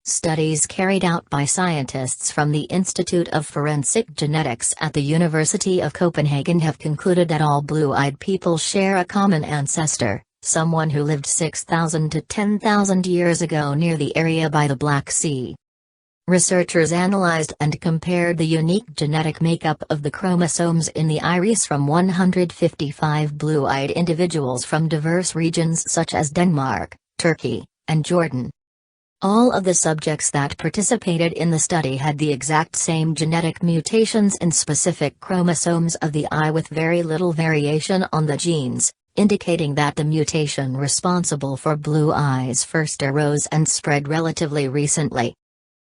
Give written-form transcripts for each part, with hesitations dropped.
Studies carried out by scientists from the Institute of Forensic Genetics at the University of Copenhagen have concluded that all blue-eyed people share a common ancestor, someone who lived 6,000 to 10,000 years ago near the area by the Black Sea. Researchers analyzed and compared the unique genetic makeup of the chromosomes in the iris from 155 blue-eyed individuals from diverse regions such as Denmark, Turkey, and Jordan. All of the subjects that participated in the study had the exact same genetic mutations in specific chromosomes of the eye with very little variation on the genes, indicating that the mutation responsible for blue eyes first arose and spread relatively recently.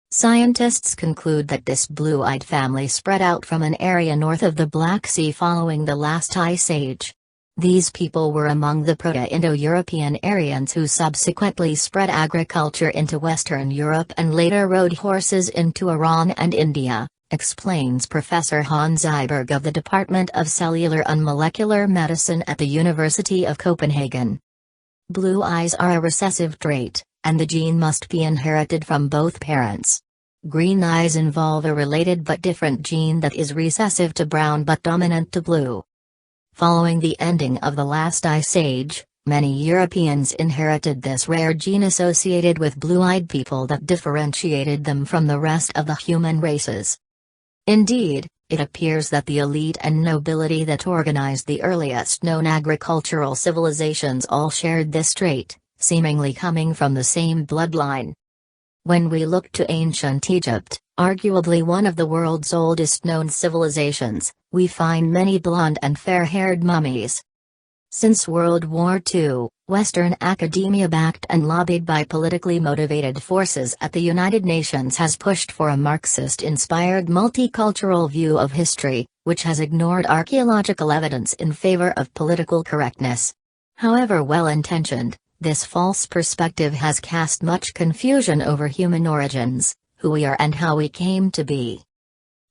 Scientists conclude that this blue-eyed family spread out from an area north of the Black Sea following the last ice age. These people were among the Proto-Indo-European Aryans who subsequently spread agriculture into Western Europe and later rode horses into Iran and India, explains Professor Hans Iberg of the Department of Cellular and Molecular Medicine at the University of Copenhagen. Blue eyes are a recessive trait, and the gene must be inherited from both parents. Green eyes involve a related but different gene that is recessive to brown but dominant to blue. Following the ending of the last ice age, many Europeans inherited this rare gene associated with blue-eyed people that differentiated them from the rest of the human races. Indeed, it appears that the elite and nobility that organized the earliest known agricultural civilizations all shared this trait, seemingly coming from the same bloodline. When we look to ancient Egypt, arguably one of the world's oldest known civilizations, we find many blonde and fair-haired mummies. Since World War II, Western academia backed and lobbied by politically motivated forces at the United Nations has pushed for a Marxist-inspired multicultural view of history, which has ignored archaeological evidence in favor of political correctness. However well-intentioned, this false perspective has cast much confusion over human origins, who we are and how we came to be.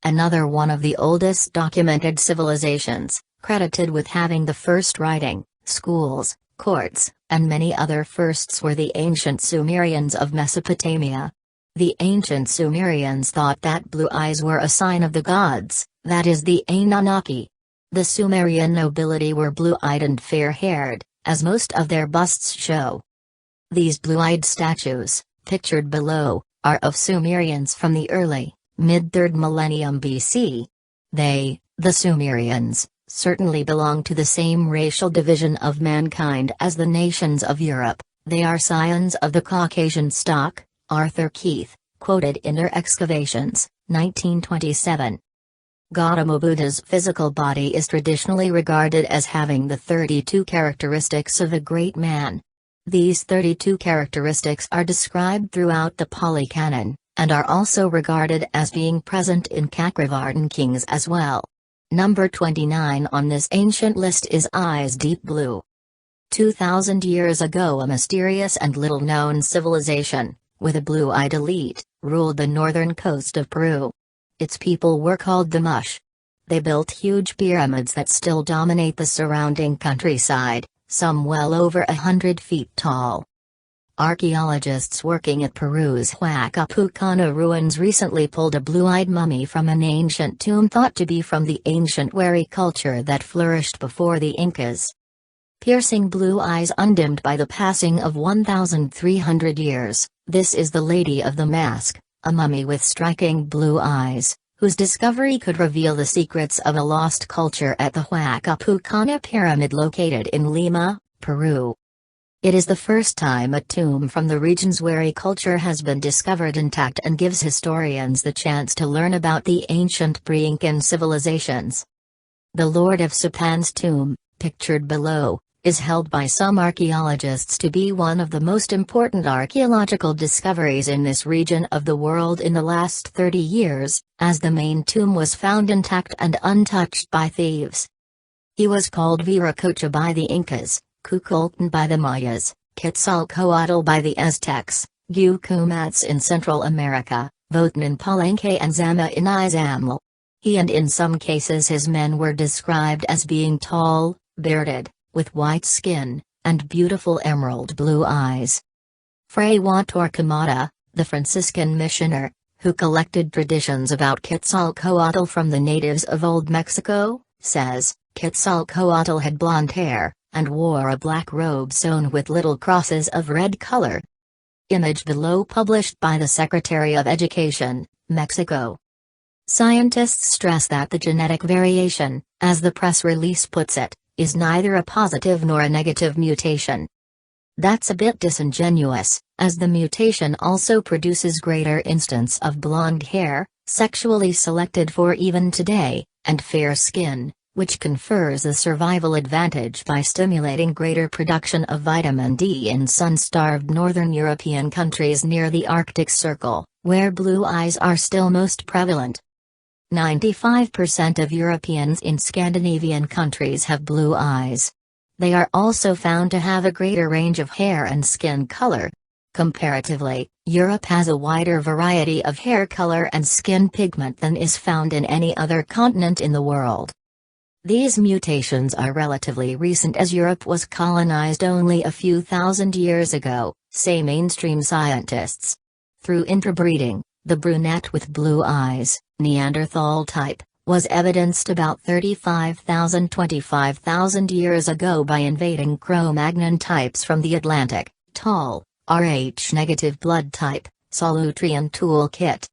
Another one of the oldest documented civilizations, credited with having the first writing, schools, courts, and many other firsts were the ancient Sumerians of Mesopotamia. The ancient Sumerians thought that blue eyes were a sign of the gods, that is the Anunnaki. The Sumerian nobility were blue-eyed and fair-haired, as most of their busts show. These blue-eyed statues, pictured below, are of Sumerians from the early, mid-3rd millennium BC. They, the Sumerians, certainly belong to the same racial division of mankind as the nations of Europe. They are scions of the Caucasian stock, Arthur Keith, quoted in their excavations, 1927. Gautama Buddha's physical body is traditionally regarded as having the 32 characteristics of a great man. These 32 characteristics are described throughout the Pali Canon, and are also regarded as being present in Chakravartin kings as well. Number 29 on this ancient list is eyes deep blue. 2,000 years ago a mysterious and little-known civilization, with a blue-eyed elite, ruled the northern coast of Peru. Its people were called the Mush. They built huge pyramids that still dominate the surrounding countryside, some well over 100 feet tall. Archaeologists working at Peru's Huacapucana ruins recently pulled a blue-eyed mummy from an ancient tomb thought to be from the ancient Wari culture that flourished before the Incas. Piercing blue eyes undimmed by the passing of 1,300 years, this is the Lady of the Mask, a mummy with striking blue eyes, whose discovery could reveal the secrets of a lost culture at the Huacapucana pyramid located in Lima, Peru. It is the first time a tomb from the region's Wari culture has been discovered intact and gives historians the chance to learn about the ancient pre-Incan civilizations. The Lord of Supan's tomb, pictured below, is held by some archaeologists to be one of the most important archaeological discoveries in this region of the world in the last 30 years, as the main tomb was found intact and untouched by thieves. He was called Viracocha by the Incas, Cuculcan by the Mayas, Quetzalcoatl by the Aztecs, Gucumatz in Central America, Votan in Palenque and Zama in Izamal. He and in some cases his men were described as being tall, bearded, with white skin, and beautiful emerald blue eyes. Fray Torquemada, the Franciscan missioner, who collected traditions about Quetzalcoatl from the natives of Old Mexico, says, Quetzalcoatl had blonde hair, and wore a black robe sewn with little crosses of red color. Image below published by the Secretary of Education, Mexico. Scientists stress that the genetic variation, as the press release puts it, is neither a positive nor a negative mutation. That's a bit disingenuous, as the mutation also produces greater instance of blonde hair, sexually selected for even today, and fair skin, which confers a survival advantage by stimulating greater production of vitamin D in sun-starved northern European countries near the Arctic Circle, where blue eyes are still most prevalent. 95% of Europeans in Scandinavian countries have blue eyes. They are also found to have a greater range of hair and skin color. Comparatively, Europe has a wider variety of hair color and skin pigment than is found in any other continent in the world. These mutations are relatively recent, as Europe was colonized only a few thousand years ago, say mainstream scientists. Through interbreeding, the brunette with blue eyes, Neanderthal type, was evidenced about 25,000 years ago by invading Cro-Magnon types from the Atlantic, tall, Rh-negative blood type, Solutrean toolkit.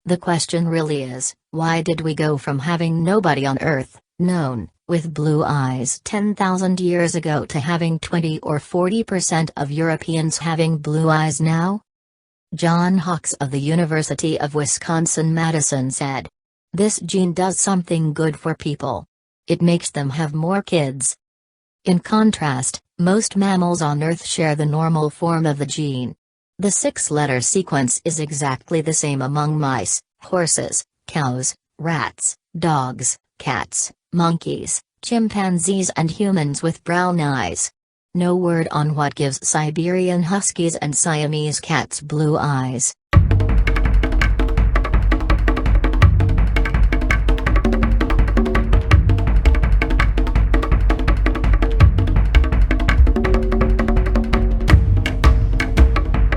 The question really is, why did we go from having nobody on Earth, known, with blue eyes 10,000 years ago to having 20 or 40% of Europeans having blue eyes now? John Hawks of the University of Wisconsin-Madison said, "This gene does something good for people. It makes them have more kids." In contrast, most mammals on Earth share the normal form of the gene. The 6-letter sequence is exactly the same among mice, horses, cows, rats, dogs, cats, monkeys, chimpanzees and humans with brown eyes. No word on what gives Siberian Huskies and Siamese cats blue eyes.